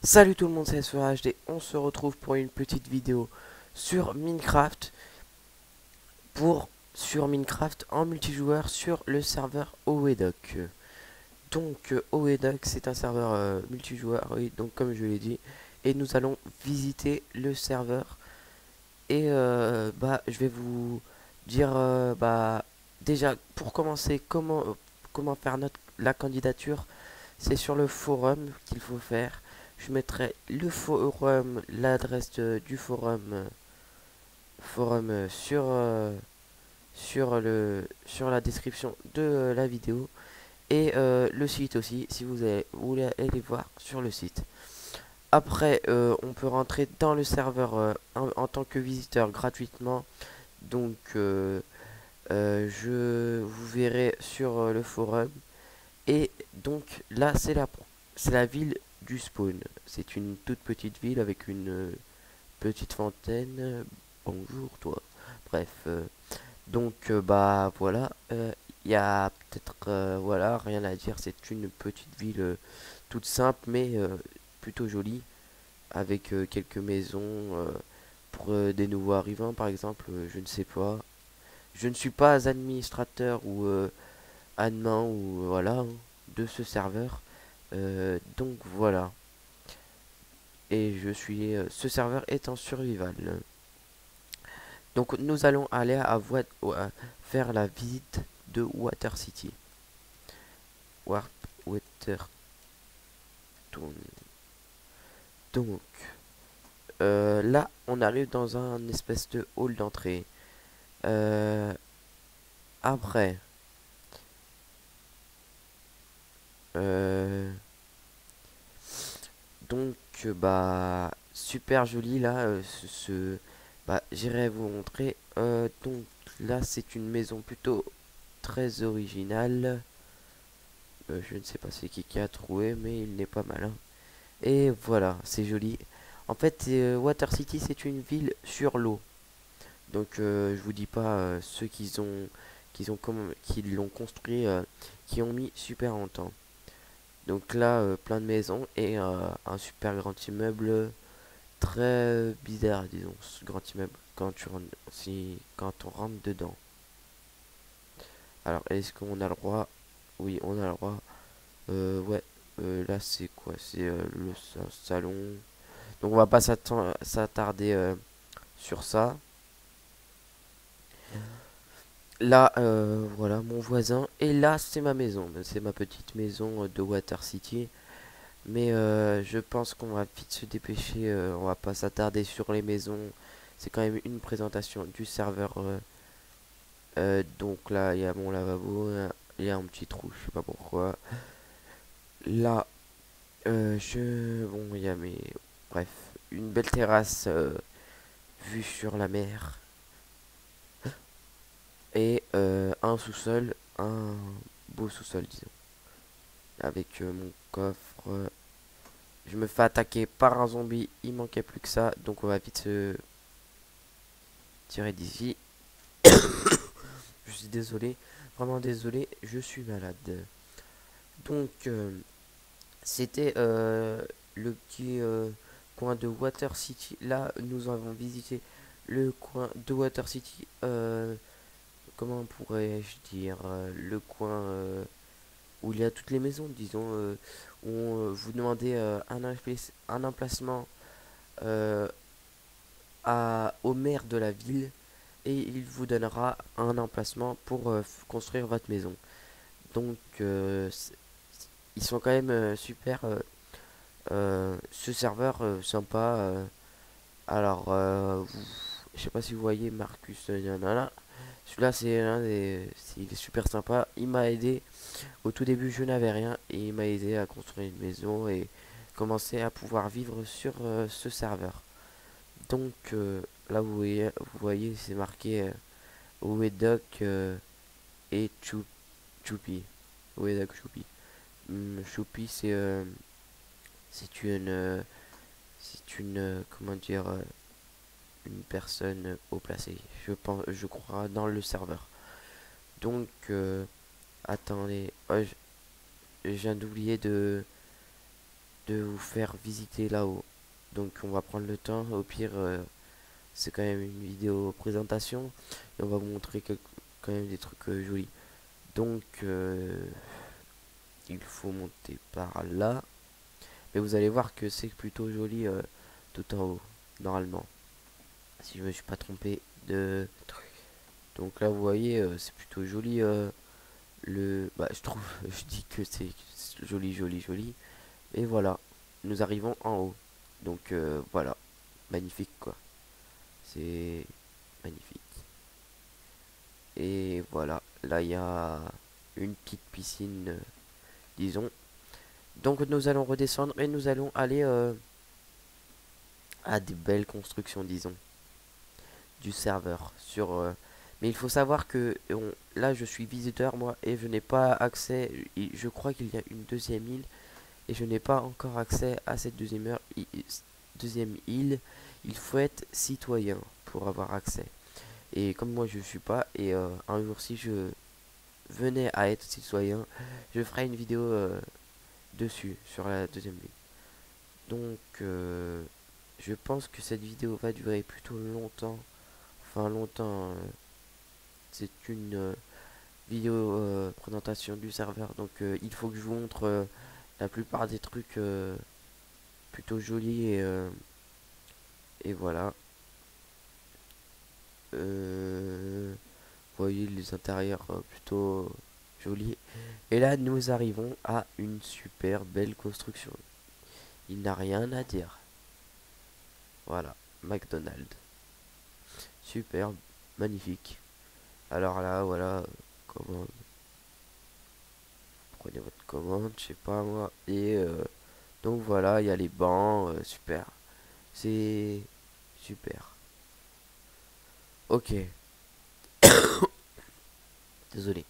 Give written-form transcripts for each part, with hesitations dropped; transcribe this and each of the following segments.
Salut tout le monde, c'est SEHD. On se retrouve pour une petite vidéo sur Minecraft sur Minecraft en multijoueur sur le serveur Oedoc. Donc Oedoc, c'est un serveur multijoueur, oui, donc comme je l'ai dit, et nous allons visiter le serveur et je vais vous dire déjà pour commencer comment faire la candidature. C'est sur le forum qu'il faut faire. Je mettrai le forum, l'adresse du forum sur la description de la vidéo et le site aussi si vous voulez aller voir sur le site. Après, on peut rentrer dans le serveur en tant que visiteur gratuitement. Donc, vous verrez sur le forum. Et donc là, c'est la ville du spawn. C'est une toute petite ville avec une petite fontaine. Bonjour toi. Bref, voilà. Il y a peut-être voilà rien à dire. C'est une petite ville toute simple mais plutôt jolie avec quelques maisons pour des nouveaux arrivants par exemple. Je ne sais pas. Je ne suis pas administrateur ou admin ou voilà de ce serveur. Donc voilà. Et ce serveur est en survival. Donc nous allons aller faire la visite de Water City. Water Town. Donc là, on arrive dans un espèce de hall d'entrée. Euh, après, euh, donc super joli là. J'irai vous montrer. Donc là, c'est une maison plutôt très originale. Je ne sais pas c'est qui a trouvé, mais il n'est pas malin. Et voilà, c'est joli. En fait, Water City, c'est une ville sur l'eau. Donc, je vous dis pas ceux qui l'ont construit, qui ont mis super longtemps. Donc là, plein de maisons et un super grand immeuble très bizarre, disons, ce grand immeuble quand on rentre dedans. Alors, est-ce qu'on a le droit? Oui, on a le droit. Ouais, là c'est quoi? C'est salon. Donc on va pas s'attarder sur ça. Là, voilà mon voisin. Et là, c'est ma maison. C'est ma petite maison de Water City. Mais je pense qu'on va vite se dépêcher. On va pas s'attarder sur les maisons. C'est quand même une présentation du serveur. Donc là, il y a mon lavabo. Il y a un petit trou, je sais pas pourquoi. Là, bon, il y a mes. Bref, une belle terrasse vue sur la mer. Et un sous-sol, un beau sous-sol, disons. Avec mon coffre. Je me fais attaquer par un zombie. Il manquait plus que ça. Donc on va vite se tirer d'ici. Je suis désolé. Vraiment désolé. Je suis malade. Donc c'était le petit coin de Water City. Là, nous avons visité le coin de Water City. Comment pourrais-je dire le coin où il y a toutes les maisons, disons, où vous demandez un emplacement euh, au maire de la ville et il vous donnera un emplacement pour construire votre maison. Donc, ils sont quand même super. Ce serveur sympa. Alors, je sais pas si vous voyez Marcus, là. Celui-là, il est super sympa. Il m'a aidé. Au tout début, je n'avais rien et il m'a aidé à construire une maison et commencer à pouvoir vivre sur ce serveur. Donc là, vous voyez, c'est marqué Oedoc et Choupi. Oedoc Choupi. Choupi, c'est comment dire, une personne haut placée. Je pense, je crois, dans le serveur. Donc, attendez, oh, je viens d'oublier de de vous faire visiter là-haut. Donc on va prendre le temps, au pire c'est quand même une vidéo présentation et on va vous montrer quand même des trucs jolis. Donc il faut monter par là, mais vous allez voir que c'est plutôt joli tout en haut, normalement, si je me suis pas trompé de truc. Donc là vous voyez c'est plutôt joli je trouve je dis que c'est joli joli joli et voilà, nous arrivons en haut. Donc voilà, magnifique quoi, c'est magnifique. Et voilà, là il y a une petite piscine disons. Donc nous allons redescendre et nous allons aller à des belles constructions disons du serveur sur mais il faut savoir que là je suis visiteur moi et je n'ai pas accès, je crois qu'il y a une deuxième île et je n'ai pas encore accès à cette deuxième île. Il faut être citoyen pour avoir accès. Et comme moi je suis pas, et un jour si je venais à être citoyen, je ferai une vidéo dessus, sur la deuxième île. Donc je pense que cette vidéo va durer plutôt longtemps. Enfin longtemps, c'est une vidéo présentation du serveur. Donc il faut que je vous montre la plupart des trucs plutôt jolis et voilà. Voyez les intérieurs plutôt jolis. Et là nous arrivons à une super belle construction. Il n'a rien à dire. Voilà, McDonald's. Superbe, magnifique. Alors là, voilà, commande. Prenez votre commande, je sais pas moi. Et donc voilà, il y a les bancs, super. C'est super. Ok, désolé.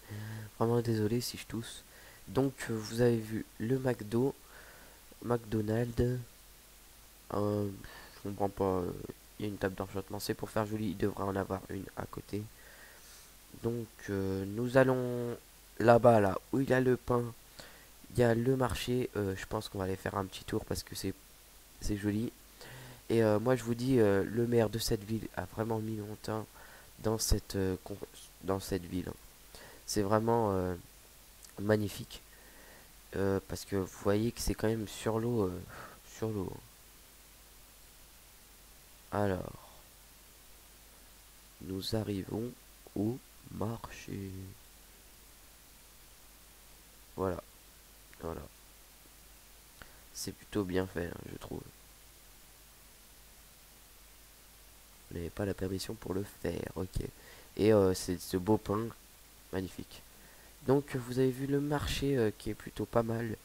Vraiment désolé si je tousse. Donc vous avez vu le McDonald's. Je comprends pas. Il y a une table d'enchantement. C'est pour faire joli. Il devrait en avoir une à côté. Donc nous allons là-bas, là où il y a le pain. Il y a le marché. Je pense qu'on va aller faire un petit tour parce que c'est joli. Et moi je vous dis, le maire de cette ville a vraiment mis longtemps dans dans cette ville. C'est vraiment magnifique. Parce que vous voyez que c'est quand même sur l'eau. Sur l'eau. Alors, nous arrivons au marché. Voilà, voilà. C'est plutôt bien fait, hein, je trouve. Vous n'avez pas la permission pour le faire, ok. Et c'est ce beau pain, magnifique. Donc vous avez vu le marché qui est plutôt pas mal.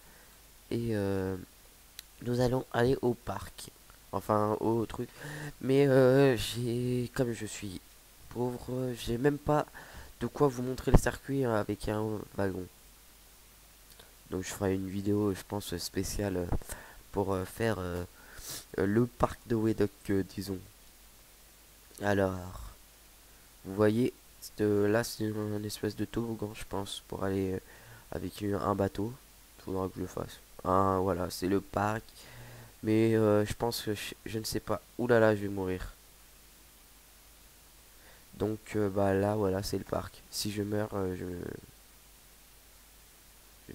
Et nous allons aller au parc. Enfin, au truc. Mais comme je suis pauvre, j'ai même pas de quoi vous montrer le circuit avec un wagon. Donc je ferai une vidéo, je pense, spéciale pour faire le parc de Wedok, disons. Alors, vous voyez, là c'est une espèce de toboggan, je pense, pour aller avec un bateau. Faudra que je le fasse. Ah, voilà, c'est le parc. Mais je pense que je ne sais pas. Ouh là là, je vais mourir. Donc bah là, voilà, c'est le parc. Si je meurs, je me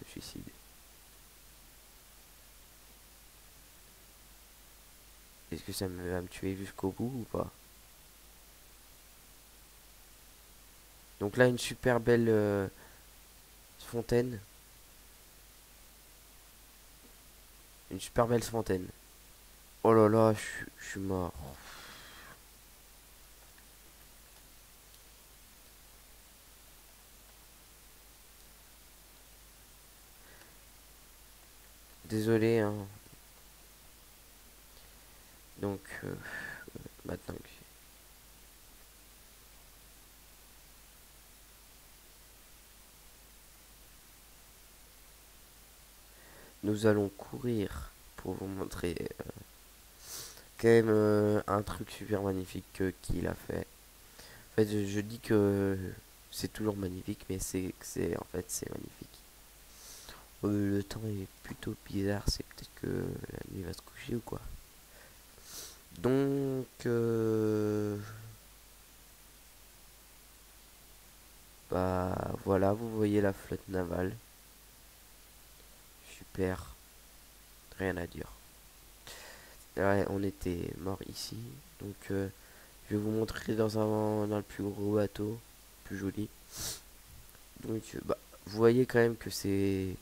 suicide. Est-ce que ça va me tuer jusqu'au bout ou pas? Donc là, une super belle fontaine. Une super belle fontaine. Oh là là, je suis mort. Désolé, hein. Donc, maintenant que nous allons courir pour vous montrer quand même un truc super magnifique qu'il a fait. En fait, je dis que c'est toujours magnifique, mais en fait, c'est magnifique. Le temps est plutôt bizarre, c'est peut-être que la nuit va se coucher ou quoi. Donc, bah voilà, vous voyez la flotte navale. Super, rien à dire. Ouais, on était mort ici, donc je vais vous montrer dans le plus gros bateau, plus joli. Donc, bah, vous voyez quand même que c'est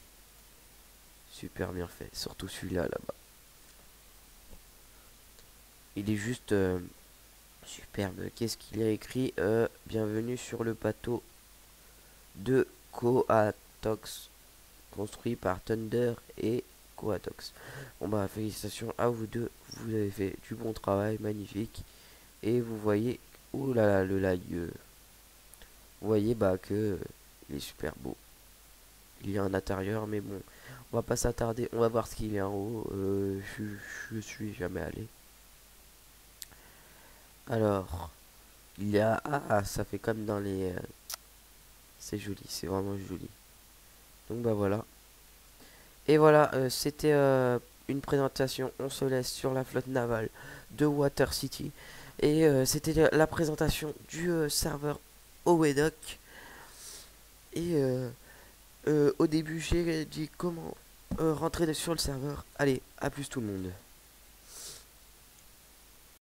super bien fait, surtout celui-là là-bas. Il est juste superbe. Qu'est-ce qu'il y a écrit? Bienvenue sur le bateau de Coatox, construit par Thunder et Coatox. Bon bah félicitations à vous deux, vous avez fait du bon travail, magnifique. Et vous voyez, ouh là là, le live, vous voyez bah que il est super beau. Il y a un intérieur, mais bon, on va pas s'attarder, on va voir ce qu'il y a en haut. Je suis jamais allé. Alors, il y a, ah, ça fait comme dans les, c'est joli, c'est vraiment joli. Donc bah voilà. Et voilà, c'était une présentation. On se laisse sur la flotte navale de Water City. Et c'était la présentation du serveur Owedoc. Et au début, j'ai dit comment rentrer sur le serveur. Allez, à plus tout le monde.